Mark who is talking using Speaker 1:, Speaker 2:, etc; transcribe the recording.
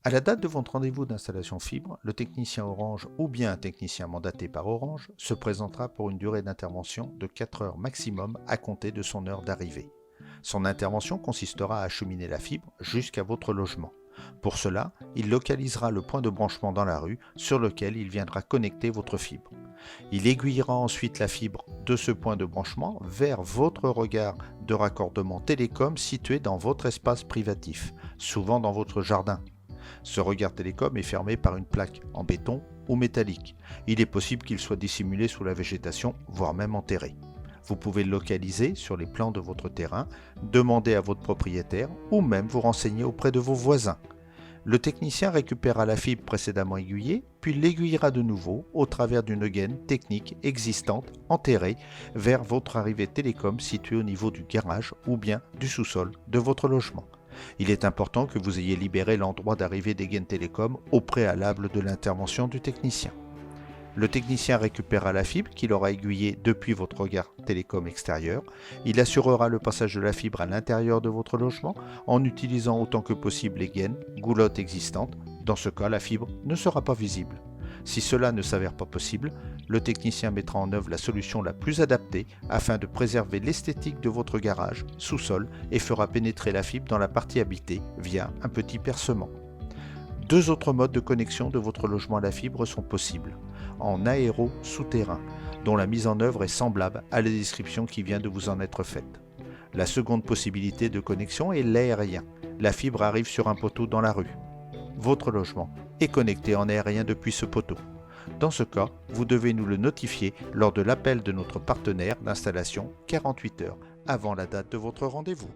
Speaker 1: À la date de votre rendez-vous d'installation fibre, le technicien Orange ou bien un technicien mandaté par Orange se présentera pour une durée d'intervention de 4 heures maximum à compter de son heure d'arrivée. Son intervention consistera à acheminer la fibre jusqu'à votre logement. Pour cela, il localisera le point de branchement dans la rue sur lequel il viendra connecter votre fibre. Il aiguillera ensuite la fibre de ce point de branchement vers votre regard de raccordement télécom situé dans votre espace privatif, souvent dans votre jardin. Ce regard télécom est fermé par une plaque en béton ou métallique. Il est possible qu'il soit dissimulé sous la végétation, voire même enterré. Vous pouvez le localiser sur les plans de votre terrain, demander à votre propriétaire ou même vous renseigner auprès de vos voisins. Le technicien récupérera la fibre précédemment aiguillée, puis l'aiguillera de nouveau au travers d'une gaine technique existante enterrée vers votre arrivée télécom située au niveau du garage ou bien du sous-sol de votre logement. Il est important que vous ayez libéré l'endroit d'arrivée des gaines télécom au préalable de l'intervention du technicien. Le technicien récupérera la fibre qu'il aura aiguillée depuis votre regard télécom extérieur. Il assurera le passage de la fibre à l'intérieur de votre logement en utilisant autant que possible les gaines, goulottes existantes. Dans ce cas, la fibre ne sera pas visible. Si cela ne s'avère pas possible, le technicien mettra en œuvre la solution la plus adaptée afin de préserver l'esthétique de votre garage, sous-sol et fera pénétrer la fibre dans la partie habitée via un petit percement. Deux autres modes de connexion de votre logement à la fibre sont possibles, en aéro-souterrain, dont la mise en œuvre est semblable à la description qui vient de vous en être faite. La seconde possibilité de connexion est l'aérien. La fibre arrive sur un poteau dans la rue. Votre logement est connecté en aérien depuis ce poteau. Dans ce cas, vous devez nous le notifier lors de l'appel de notre partenaire d'installation 48 heures avant la date de votre rendez-vous.